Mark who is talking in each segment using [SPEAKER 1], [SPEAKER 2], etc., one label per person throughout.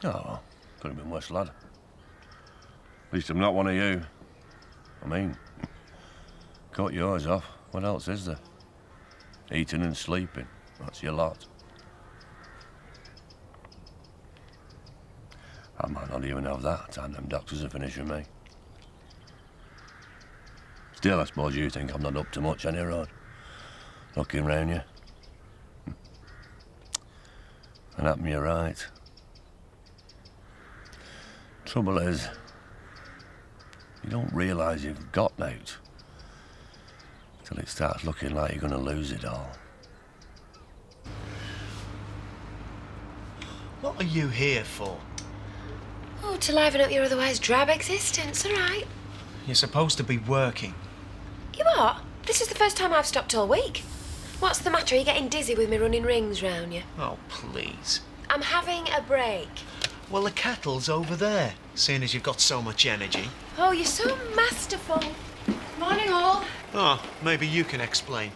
[SPEAKER 1] Oh, well, could have been worse, lad. At least I'm not one of you. I mean, cut yours off. What else is there? Eating and sleeping. That's your lot. I might not even have that time them doctors are finishing me. Still, I suppose you think I'm not up to much any road. Looking round you. And happen you're right. Trouble is, you don't realise you've got out till it starts looking like you're going to lose it all.
[SPEAKER 2] What are you here for?
[SPEAKER 3] Oh, to liven up your otherwise drab existence, all right.
[SPEAKER 2] You're supposed to be working.
[SPEAKER 3] You are? This is the first time I've stopped all week. What's the matter? Are you getting dizzy with me running rings round you?
[SPEAKER 2] Oh, please.
[SPEAKER 3] I'm having a break.
[SPEAKER 2] Well, the kettle's over there, seeing as you've got so much energy.
[SPEAKER 3] Oh, you're so masterful. Morning, all.
[SPEAKER 2] Oh, maybe you can explain.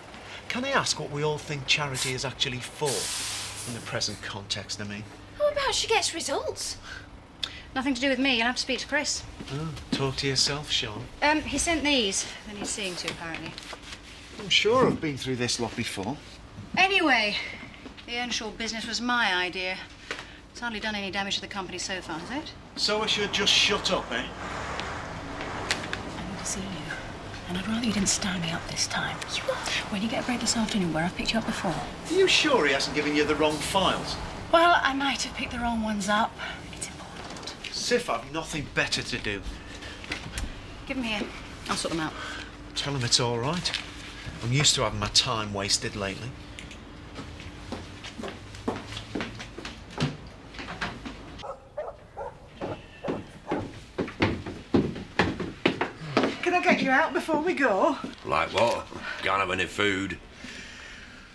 [SPEAKER 2] Can I ask what we all think charity is actually for? In the present context, I mean.
[SPEAKER 3] How about she gets results?
[SPEAKER 4] Nothing to do with me. You'll have to speak to Chris.
[SPEAKER 2] Oh, talk to yourself, Sean.
[SPEAKER 4] He sent these. Then he's seeing to, apparently.
[SPEAKER 2] I'm sure I've been through this lot before.
[SPEAKER 4] Anyway, the Earnshaw business was my idea. It's hardly done any damage to the company so far, has it?
[SPEAKER 2] So I should just shut up, eh?
[SPEAKER 5] I need to see you. And I'd rather you didn't stand me up this time.
[SPEAKER 3] You what?
[SPEAKER 5] When you get a break this afternoon, where I've picked you up before.
[SPEAKER 2] Are you sure he hasn't given you the wrong files?
[SPEAKER 5] Well, I might have picked the wrong ones up. It's important.
[SPEAKER 2] Sif, I've nothing better to do.
[SPEAKER 4] Give them here. I'll sort them out.
[SPEAKER 2] Tell him it's all right. I'm used to having my time wasted lately.
[SPEAKER 6] Can I get you out before we go?
[SPEAKER 1] Like what? Can't have any food.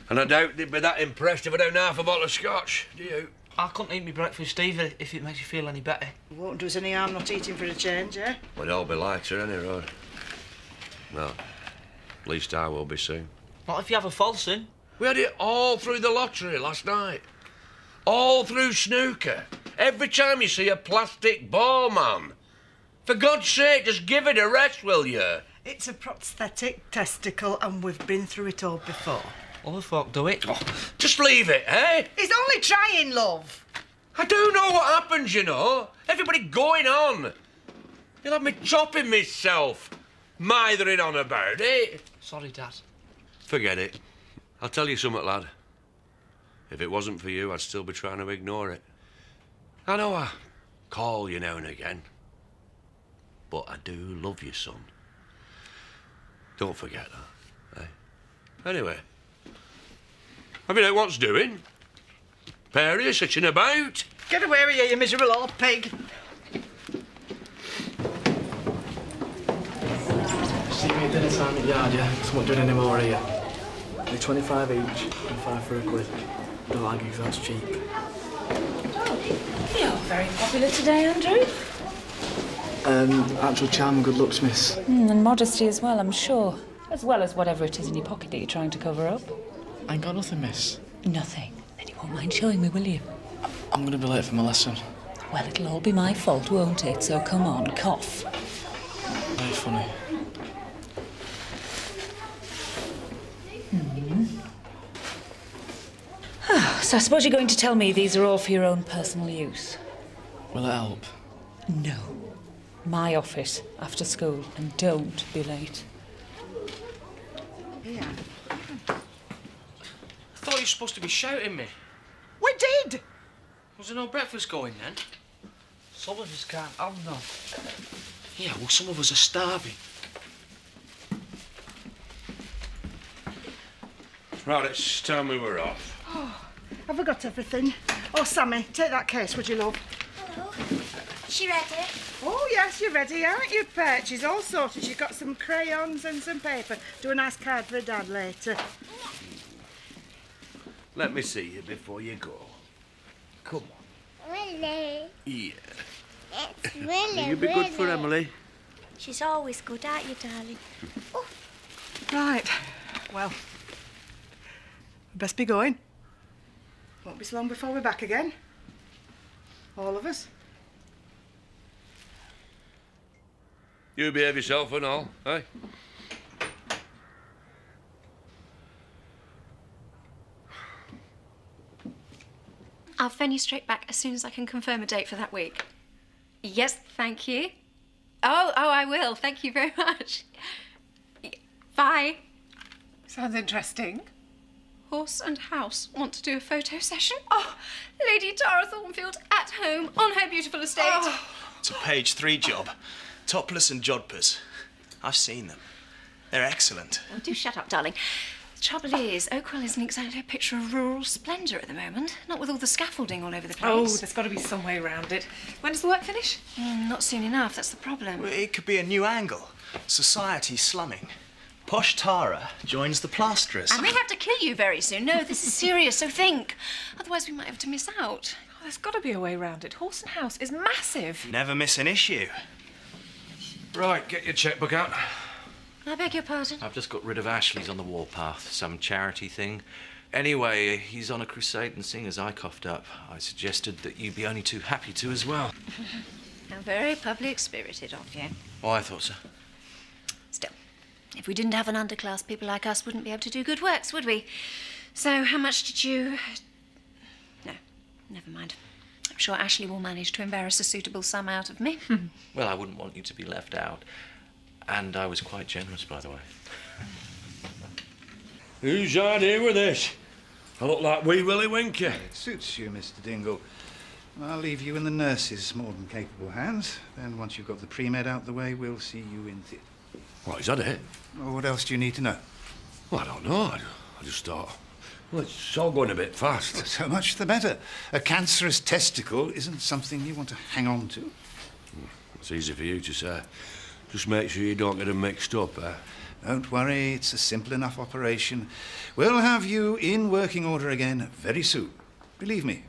[SPEAKER 1] And I doubt they'd be that impressed if I down half a bottle of scotch, do you?
[SPEAKER 7] I couldn't eat my breakfast either, if it makes you feel any better.
[SPEAKER 6] It won't do us any harm not eating for a change, eh?
[SPEAKER 1] We'll all be lighter, any road. Well, at least I will be soon.
[SPEAKER 7] Not if you have a falsing.
[SPEAKER 1] We had it all through the lottery last night. All through snooker. Every time you see a plastic ball, man. For God's sake, just give it a rest, will you?
[SPEAKER 6] It's a prosthetic testicle and we've been through it all before.
[SPEAKER 7] Other folk do it.
[SPEAKER 1] Oh, just leave it, eh?
[SPEAKER 6] He's only trying, love.
[SPEAKER 1] I do know what happens, you know. Everybody going on. You'll have me chopping myself, mithering on about it.
[SPEAKER 7] Sorry, Dad.
[SPEAKER 1] Forget it. I'll tell you something, lad. If it wasn't for you, I'd still be trying to ignore it. I know I call you now and again, but I do love you, son. Don't forget that, eh? Anyway, have you know what's doing? Pair of you sitting about.
[SPEAKER 6] Get away with you, you miserable old pig.
[SPEAKER 8] See me at dinner time at yard, yeah? So I'm not doing any more here. They're 25 each and 5 for a quid. Don't like gigs, that's cheap.
[SPEAKER 5] You're very popular today, Andrew.
[SPEAKER 8] Actual charm and good looks, miss.
[SPEAKER 5] And modesty as well, I'm sure. As well as whatever it is in your pocket that you're trying to cover up.
[SPEAKER 8] I ain't got nothing, miss.
[SPEAKER 5] Nothing. Then you won't mind showing me, will you?
[SPEAKER 8] I'm gonna be late for my lesson.
[SPEAKER 5] Well, it'll all be my fault, won't it? So come on, cough.
[SPEAKER 8] Very funny.
[SPEAKER 5] So I suppose you're going to tell me these are all for your own personal use?
[SPEAKER 8] Will it help?
[SPEAKER 5] No. My office, after school, and don't be late.
[SPEAKER 6] Yeah.
[SPEAKER 7] I thought you were supposed to be shouting me.
[SPEAKER 6] We did.
[SPEAKER 7] Was there no breakfast going then? Some of us can't have none. Yeah, well, some of us are starving.
[SPEAKER 1] Right, it's time we were off.
[SPEAKER 6] Oh, have I got everything? Oh, Sammy, take that case, would you, love?
[SPEAKER 3] Hello. She ready?
[SPEAKER 6] Oh, yes, you're ready, aren't you, Pet? She's all sorted. She's got some crayons and some paper. Do a nice card for Dad later.
[SPEAKER 1] Let me see you before you go. Come on.
[SPEAKER 9] Willie.
[SPEAKER 1] Yeah.
[SPEAKER 9] It's Willie.
[SPEAKER 1] You'll be good for Emily.
[SPEAKER 9] She's always good, aren't you, darling? Oh.
[SPEAKER 6] Right. Well, best be going. Won't be so long before we're back again. All of us.
[SPEAKER 1] You behave yourself and all, eh?
[SPEAKER 10] I'll phone you straight back as soon as I can confirm a date for that week. Yes, thank you. Oh, I will. Thank you very much. Bye.
[SPEAKER 6] Sounds interesting.
[SPEAKER 10] Horse and House want to do a photo session. Oh, Lady Tara Thornfield at home on her beautiful estate. Oh.
[SPEAKER 2] It's a page 3 job. Topless and jodhpurs. I've seen them. They're excellent.
[SPEAKER 10] Oh, do shut up, darling. The trouble is, Oakwell isn't exactly a picture of rural splendour at the moment. Not with all the scaffolding all over the place.
[SPEAKER 6] Oh, there's got to be some way around it. When does the work finish?
[SPEAKER 10] Not soon enough, that's the problem.
[SPEAKER 2] Well, it could be a new angle. Society slumming. Posh Tara joins the plasterers.
[SPEAKER 10] And we have to kill you very soon. No, this is serious, so think. Otherwise we might have to miss out.
[SPEAKER 6] Oh, there's got to be a way around it. Horse and House is massive.
[SPEAKER 2] Never miss an issue.
[SPEAKER 7] Right, get your checkbook out.
[SPEAKER 10] I beg your pardon?
[SPEAKER 7] I've just got rid of Ashley's on the warpath, some charity thing. Anyway, he's on a crusade, and seeing as I coughed up, I suggested that you'd be only too happy to as well.
[SPEAKER 10] How very public-spirited of you.
[SPEAKER 7] Oh, I thought so.
[SPEAKER 10] Still, if we didn't have an underclass, people like us wouldn't be able to do good works, would we? So, how much did you... No, never mind. I'm sure Ashley will manage to embarrass a suitable sum out of me.
[SPEAKER 7] Well, I wouldn't want you to be left out. And I was quite generous, by the way.
[SPEAKER 1] Whose idea with this? I look like wee Willie Winker.
[SPEAKER 11] It suits you, Mr. Dingle. I'll leave you in the nurse's more than capable hands. Then once you've got the pre-med out the way, we'll see you in theatre.
[SPEAKER 1] What, is that it?
[SPEAKER 11] Well, what else do you need to know?
[SPEAKER 1] Well, I don't know. I just thought... Well, it's all going a bit fast.
[SPEAKER 11] Well, so much the better. A cancerous testicle isn't something you want to hang on to.
[SPEAKER 1] It's easy for you to say. Just make sure you don't get them mixed up, eh?
[SPEAKER 11] Don't worry, it's a simple enough operation. We'll have you in working order again very soon. Believe me.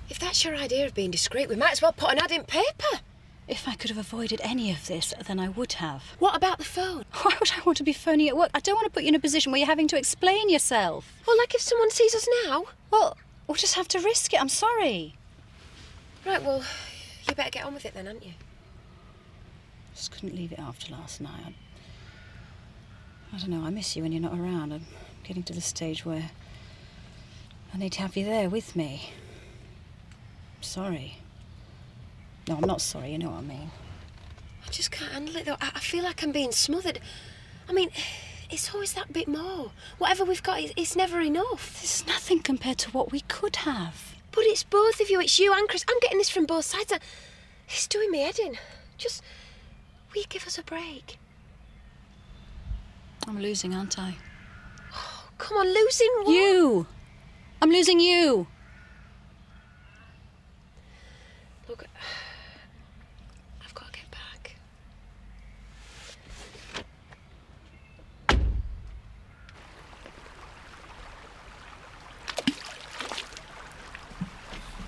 [SPEAKER 3] If that's your idea of being discreet, we might as well put an ad in paper.
[SPEAKER 5] If I could have avoided any of this, then I would have.
[SPEAKER 3] What about the phone?
[SPEAKER 5] Why would I want to be phoning at work? I don't want to put you in a position where you're having to explain yourself.
[SPEAKER 3] Well, like if someone sees us now.
[SPEAKER 5] Well, we'll just have to risk it. I'm sorry.
[SPEAKER 3] Right, well, you better get on with it then, hadn't you?
[SPEAKER 5] Just couldn't leave it after last night. I don't know, I miss you when you're not around. I'm getting to the stage where I need to have you there with me. I'm sorry. No, I'm not sorry, you know what I mean.
[SPEAKER 3] I just can't handle it, though. I feel like I'm being smothered. I mean, it's always that bit more. Whatever we've got, it's never enough.
[SPEAKER 5] There's nothing compared to what we could have.
[SPEAKER 3] But it's both of you. It's you and Chris. I'm getting this from both sides. It's doing me head in. Just, will you give us a break?
[SPEAKER 5] I'm losing, aren't I?
[SPEAKER 3] Oh, come on, losing what?
[SPEAKER 5] You! I'm losing you!
[SPEAKER 3] Look, I've got to get back.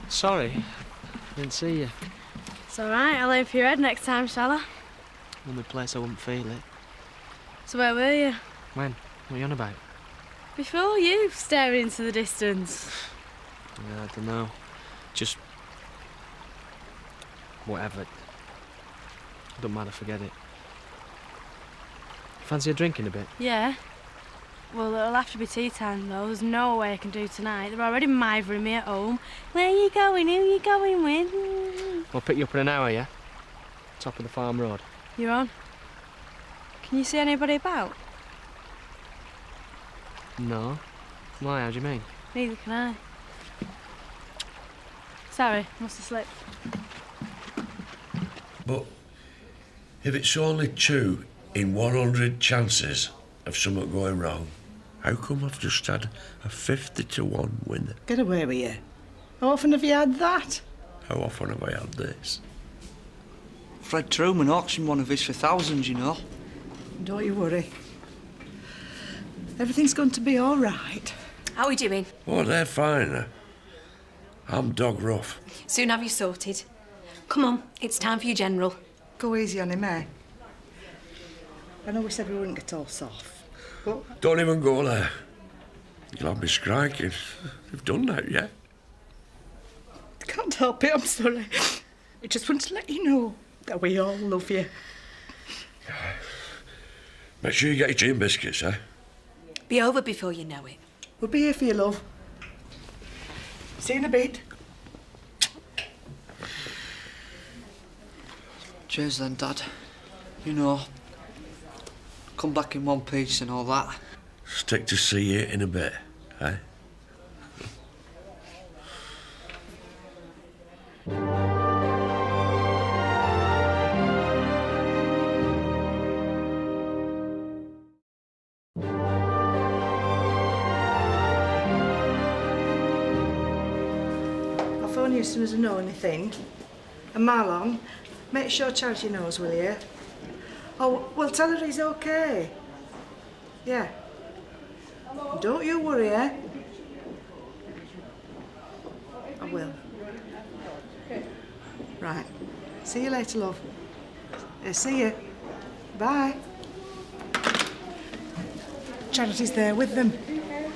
[SPEAKER 8] Sorry, didn't see you.
[SPEAKER 12] It's all right. I'll aim for your head next time, shall I?
[SPEAKER 8] Only place I wouldn't feel it.
[SPEAKER 12] So where were you?
[SPEAKER 8] When? What are you on about?
[SPEAKER 12] Before you, staring into the distance.
[SPEAKER 8] Yeah, I don't know. Just... whatever. Don't matter, forget it. Fancy a drink in a bit?
[SPEAKER 12] Yeah. Well, it'll have to be tea time, though. There's no way I can do tonight. They're already mithering me at home. Where are you going? Who are you going with?
[SPEAKER 8] I'll pick you up in an hour, yeah? Top of the farm road.
[SPEAKER 12] You're on? Can you see anybody about?
[SPEAKER 8] No. Why, how do you mean?
[SPEAKER 12] Neither can I. Sorry, must have slipped.
[SPEAKER 1] But if it's only 2 in 100 chances of something going wrong, how come I've just had a 50-1 winner?
[SPEAKER 6] Get away with you. How often have you had that?
[SPEAKER 1] How often have I had this?
[SPEAKER 13] Fred Truman auctioned one of his for thousands, you know.
[SPEAKER 6] Don't you worry. Everything's going to be all right.
[SPEAKER 3] How are we doing?
[SPEAKER 1] Oh, they're fine. I'm dog rough.
[SPEAKER 3] Soon have you sorted. Come on, it's time for your general.
[SPEAKER 6] Go easy on him, eh? I know we said we wouldn't get all soft, but...
[SPEAKER 1] Don't even go there. You'll have me striking. They've done that, yeah?
[SPEAKER 6] I can't help it, I'm sorry. I just want to let you know that we all love you.
[SPEAKER 1] Make sure you get your tea and biscuits, eh?
[SPEAKER 14] Be over before you know it.
[SPEAKER 6] We'll be here for you, love. See you in a bit.
[SPEAKER 13] Cheers then, Dad. You know, come back in one piece and all that.
[SPEAKER 1] Stick to see you in a bit, eh?
[SPEAKER 6] I'll phone you as soon as I know anything. And Marlon, make sure Charity knows, will you? Oh, well, tell her he's okay. Yeah. Don't you worry, eh? I will. Right. See you later, love. See you. Bye. Charity's there with them.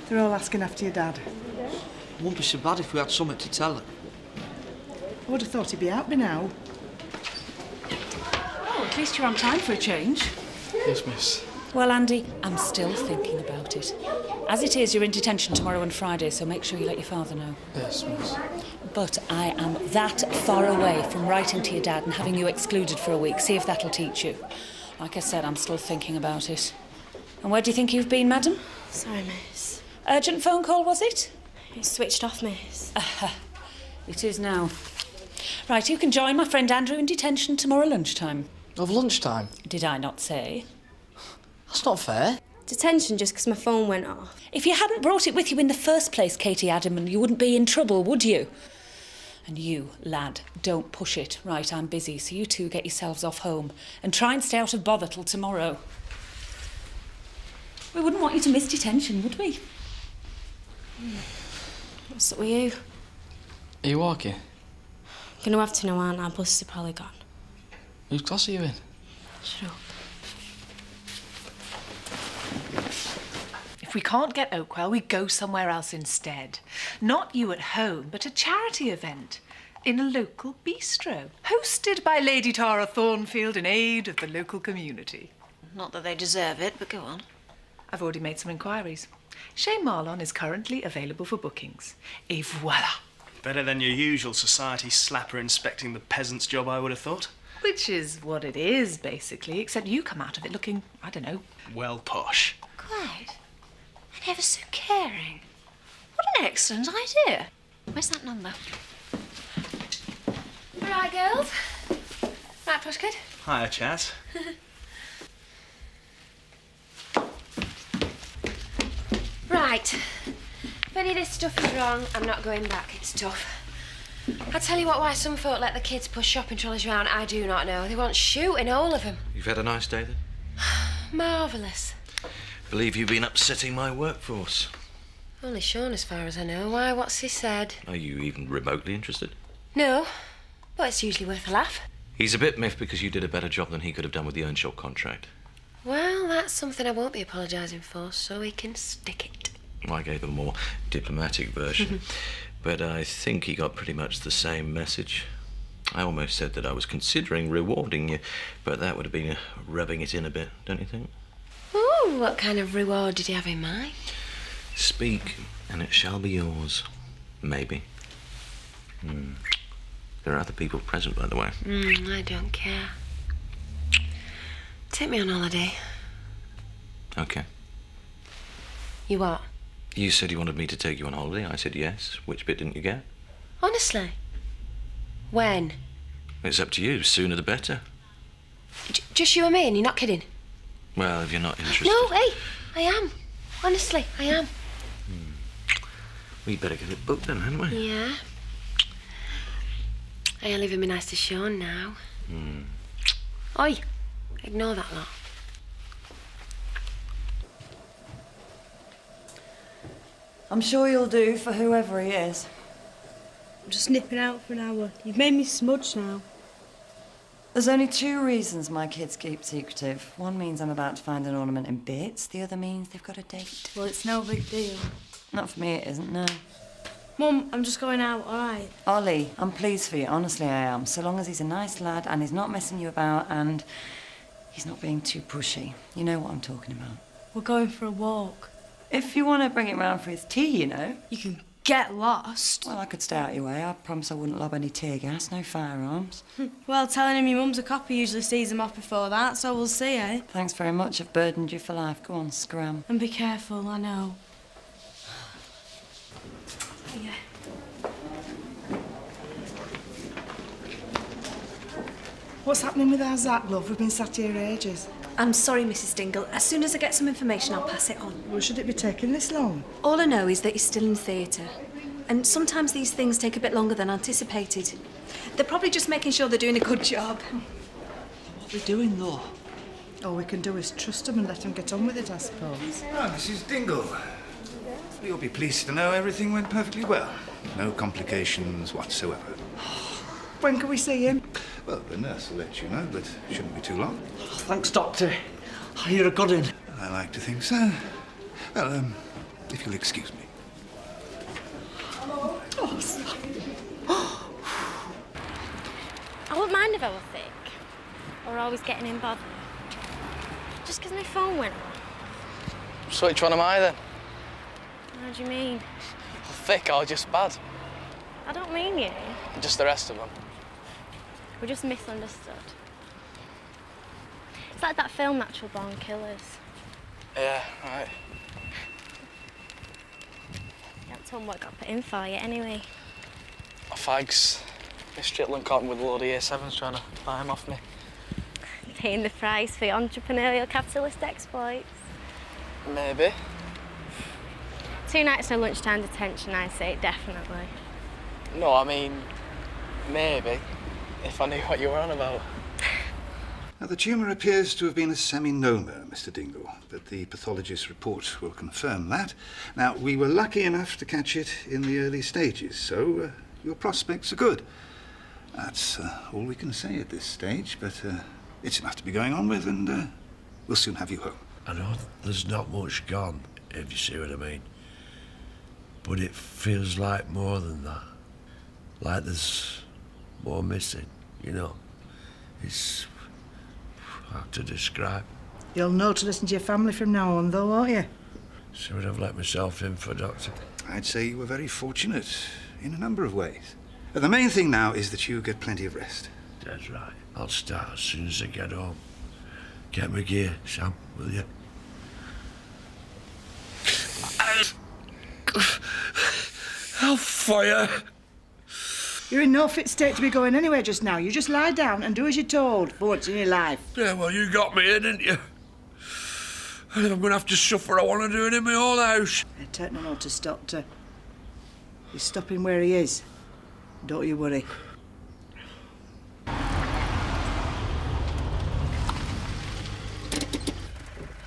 [SPEAKER 6] They're all asking after your dad.
[SPEAKER 13] It wouldn't be so bad if we had something to tell her.
[SPEAKER 6] I would have thought he'd be out by now.
[SPEAKER 5] Oh, at least you're on time for a change.
[SPEAKER 8] Yes, miss.
[SPEAKER 5] Well, Andy, I'm still thinking about it. As it is, you're in detention tomorrow and Friday, so make sure you let your father know.
[SPEAKER 8] Yes, miss.
[SPEAKER 5] But I am that far away from writing to your dad and having you excluded for a week. See if that'll teach you. Like I said, I'm still thinking about it. And where do you think you've been, madam?
[SPEAKER 12] Sorry, miss.
[SPEAKER 5] Urgent phone call, was it?
[SPEAKER 12] It's switched off, miss.
[SPEAKER 5] It is now. Right, you can join my friend Andrew in detention tomorrow lunchtime.
[SPEAKER 8] Of lunchtime?
[SPEAKER 5] Did I not say?
[SPEAKER 8] That's not fair.
[SPEAKER 12] Detention just because my phone went off.
[SPEAKER 5] If you hadn't brought it with you in the first place, Katie Adamman, you wouldn't be in trouble, would you? And you, lad, don't push it. Right, I'm busy, so you two get yourselves off home and try and stay out of bother till tomorrow. We wouldn't want you to miss detention, would we?
[SPEAKER 12] What's up with you?
[SPEAKER 8] Are you walking?
[SPEAKER 12] Gonna have to know, aren't I? Buses are probably gone.
[SPEAKER 8] Whose class are you in?
[SPEAKER 12] Shut up.
[SPEAKER 15] If we can't get Oakwell, we go somewhere else instead. Not you at home, but a charity event in a local bistro, hosted by Lady Tara Thornfield in aid of the local community.
[SPEAKER 10] Not that they deserve it, but go on.
[SPEAKER 15] I've already made some inquiries. Chez Marlon is currently available for bookings. Et voila!
[SPEAKER 2] Better than your usual society slapper inspecting the peasant's job, I would have thought.
[SPEAKER 15] Which is what it is, basically, except you come out of it looking, I don't know...
[SPEAKER 2] Well posh.
[SPEAKER 10] Quite. And ever so caring. What an excellent idea. Where's that number? Right, girls. Right, Pushkid.
[SPEAKER 2] Hiya, Chaz.
[SPEAKER 3] Right. If any of this stuff is wrong, I'm not going back. It's tough. I tell you what, why some folk let the kids push shopping trolleys around, I do not know. They want shooting, all of them.
[SPEAKER 7] You've had a nice day then?
[SPEAKER 3] Marvellous.
[SPEAKER 7] Believe you've been upsetting my workforce.
[SPEAKER 3] Only Sean, as far as I know. Why, what's he said?
[SPEAKER 7] Are you even remotely interested?
[SPEAKER 3] No, but it's usually worth a laugh.
[SPEAKER 7] He's a bit miffed because you did a better job than he could have done with the Earnshaw contract.
[SPEAKER 3] Well, that's something I won't be apologising for, so he can stick it.
[SPEAKER 7] I gave a more diplomatic version, but I think he got pretty much the same message. I almost said that I was considering rewarding you, but that would have been rubbing it in a bit, don't you think?
[SPEAKER 3] Ooh, what kind of reward did he have in mind?
[SPEAKER 7] Speak, and it shall be yours. Maybe. There are other people present, by the way.
[SPEAKER 3] I don't care. Take me on holiday.
[SPEAKER 7] Okay.
[SPEAKER 3] You what?
[SPEAKER 7] You said you wanted me to take you on holiday. I said yes. Which bit didn't you get?
[SPEAKER 3] Honestly? When?
[SPEAKER 7] It's up to you. Sooner the better.
[SPEAKER 3] Just you and me, and you're not kidding?
[SPEAKER 7] Well, if you're not interested...
[SPEAKER 3] No, hey, I am. Honestly, I am.
[SPEAKER 7] We'd better get it booked then, hadn't we?
[SPEAKER 3] Yeah. I'll leave him be nice to Sean now. Oi, ignore that lot.
[SPEAKER 16] I'm sure you'll do for whoever he is.
[SPEAKER 12] I'm just nipping out for an hour. You've made me smudge now.
[SPEAKER 16] There's only two reasons my kids keep secretive. One means I'm about to find an ornament in bits. The other means they've got a date.
[SPEAKER 12] Well, it's no big deal.
[SPEAKER 16] Not for me, it isn't, no.
[SPEAKER 12] Mum, I'm just going out, all right?
[SPEAKER 16] Ollie, I'm pleased for you. Honestly, I am. So long as he's a nice lad and he's not messing you about and he's not being too pushy. You know what I'm talking about.
[SPEAKER 12] We're going for a walk.
[SPEAKER 16] If you want to bring him round for his tea, you know.
[SPEAKER 12] You can get lost.
[SPEAKER 16] Well, I could stay out your way. I promise I wouldn't lob any tear gas, no firearms.
[SPEAKER 12] Well, telling him your mum's a copper usually sees him off before that, so we'll see, eh?
[SPEAKER 16] Thanks very much. I've burdened you for life. Go on, scram.
[SPEAKER 12] And be careful, I know. Yeah.
[SPEAKER 6] What's happening with our Zach, love? We've been sat here ages.
[SPEAKER 17] I'm sorry, Mrs. Dingle. As soon as I get some information, I'll pass it on.
[SPEAKER 6] Well, should it be taking this long?
[SPEAKER 17] All I know is that he's still in theatre. And sometimes these things take a bit longer than anticipated. They're probably just making sure they're doing a good job.
[SPEAKER 13] What are we doing, though?
[SPEAKER 6] All we can do is trust them and let them get on with it, I suppose.
[SPEAKER 11] Ah, Mrs. Dingle. You'll be pleased to know everything went perfectly well. No complications whatsoever.
[SPEAKER 6] When can we see him?
[SPEAKER 11] Well, the nurse will let you know, but it shouldn't be too long.
[SPEAKER 13] Oh, thanks, Doctor. You're a good un.
[SPEAKER 11] I like to think so. Well, if you'll excuse me.
[SPEAKER 12] I wouldn't mind if I was sick. Or always getting in bother. Just 'cause my phone went off.
[SPEAKER 8] So which one am I, then?
[SPEAKER 12] How do you mean?
[SPEAKER 8] Thick or just bad?
[SPEAKER 12] I don't mean you.
[SPEAKER 8] Just the rest of them.
[SPEAKER 12] We're just misunderstood. It's like that film, Natural Born Killers.
[SPEAKER 8] Yeah, right.
[SPEAKER 12] You haven't told me what got put in for you, anyway.
[SPEAKER 8] Fags. Miss Strickland caught me with a load of year sevens trying to buy him off me.
[SPEAKER 12] Paying the price for your entrepreneurial capitalist exploits.
[SPEAKER 8] Maybe.
[SPEAKER 12] 2 nights no lunchtime detention, I say, definitely.
[SPEAKER 8] No, I mean, maybe. If I knew what you were on about.
[SPEAKER 11] Now, the tumour appears to have been a seminoma, Mr. Dingle, but the pathologist's report will confirm that. Now, we were lucky enough to catch it in the early stages, so your prospects are good. That's all we can say at this stage, but it's enough to be going on with, and we'll soon have you home.
[SPEAKER 1] I know there's not much gone, if you see what I mean. But it feels like more than that. Like there's more missing, you know. It's hard to describe.
[SPEAKER 6] You'll know to listen to your family from now on, though, won't you?
[SPEAKER 1] See what I've let myself in for, Doctor?
[SPEAKER 11] I'd say you were very fortunate in a number of ways. The main thing now is that you get plenty of rest.
[SPEAKER 1] That's right. I'll start as soon as I get home. Get my gear, Sam, will you? I'll fire.
[SPEAKER 6] You're in no fit state to be going anywhere just now. You just lie down and do as you're told for once in your life.
[SPEAKER 1] Yeah, well, you got me here, didn't you? And if I'm going to have to suffer, I want to do it in my own house.
[SPEAKER 6] I take no notice, Doctor. He's stopping where he is. Don't you worry.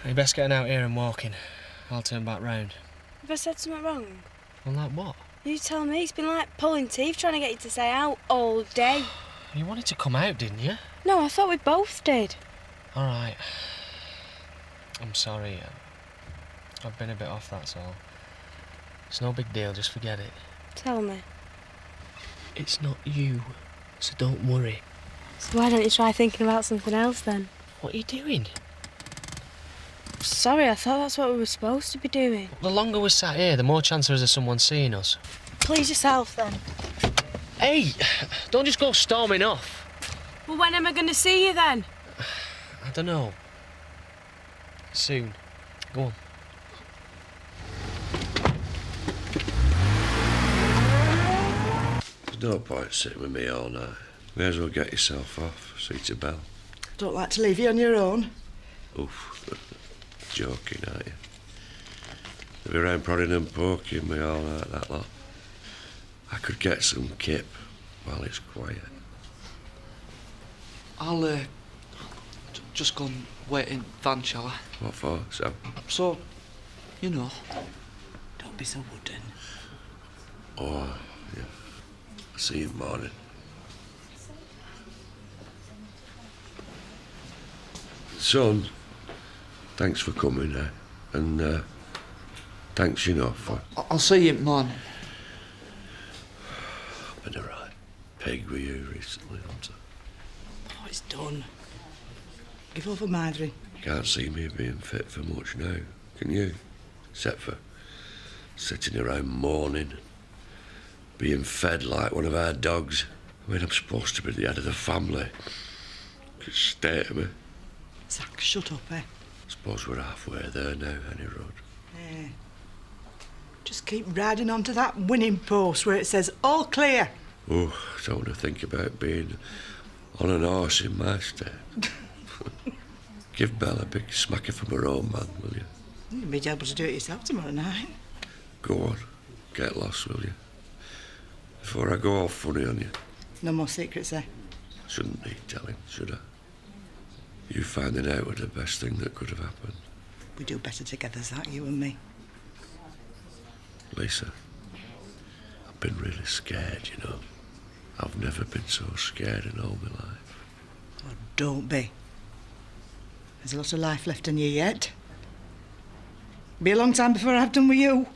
[SPEAKER 18] You best getting out here and walking. I'll turn back round.
[SPEAKER 12] Have I said something wrong?
[SPEAKER 18] Well, like what?
[SPEAKER 12] You tell me. It's been like pulling teeth trying to get you to say out all day.
[SPEAKER 18] You wanted to come out, didn't you?
[SPEAKER 12] No, I thought we both did.
[SPEAKER 18] All right. I'm sorry. I've been a bit off, that's all. It's no big deal, just forget it.
[SPEAKER 12] Tell me.
[SPEAKER 18] It's not you, so don't worry.
[SPEAKER 12] So why don't you try thinking about something else then?
[SPEAKER 18] What are you doing?
[SPEAKER 12] Sorry, I thought that's what we were supposed to be doing.
[SPEAKER 18] The longer we're sat here, the more chance there is of someone seeing us.
[SPEAKER 12] Please yourself then.
[SPEAKER 18] Hey, don't just go storming off.
[SPEAKER 12] Well, when am I going to see you then?
[SPEAKER 18] I don't know. Soon. Go on.
[SPEAKER 1] There's no point sitting with me all night. May as well get yourself off. Sweet a bell.
[SPEAKER 6] Don't like to leave you on your own.
[SPEAKER 1] Oof. Joking, aren't you? They'll be round prodding and poking me all night, that lot. I could get some kip while it's quiet.
[SPEAKER 13] I'll just go and wait in van, shall I?
[SPEAKER 1] What for, Sam?
[SPEAKER 13] So, you know, don't be so wooden.
[SPEAKER 1] Oh, yeah. I'll see you in the morning. Son, thanks for coming, and thanks, you know, for...
[SPEAKER 13] I'll see you in the morning.
[SPEAKER 1] I've been a right pig with you recently, haven't I?
[SPEAKER 6] Oh, it's done. Give over Marjorie.
[SPEAKER 1] Can't see me being fit for much now, can you? Except for sitting around mourning, being fed like one of our dogs. I mean, I'm supposed to be the head of the family. Could stay to me.
[SPEAKER 6] Zach, shut up, eh?
[SPEAKER 1] Suppose we're halfway there now, any road.
[SPEAKER 6] Yeah. Just keep riding onto that winning post where it says all clear.
[SPEAKER 1] Oh, I don't want to think about being on an horse in my state. Give Belle a big smacker from her own man, will you?
[SPEAKER 6] You'll be able to do it yourself tomorrow night.
[SPEAKER 1] Go on, get lost, will you? Before I go all funny on you.
[SPEAKER 6] No more secrets, eh?
[SPEAKER 1] Shouldn't need telling, should I? You finding out was the best thing that could have happened.
[SPEAKER 6] We do better together, Zach, you and me.
[SPEAKER 1] Lisa, I've been really scared, you know. I've never been so scared in all my life.
[SPEAKER 6] Oh, don't be. There's a lot of life left in you yet. Be a long time before I've done with you.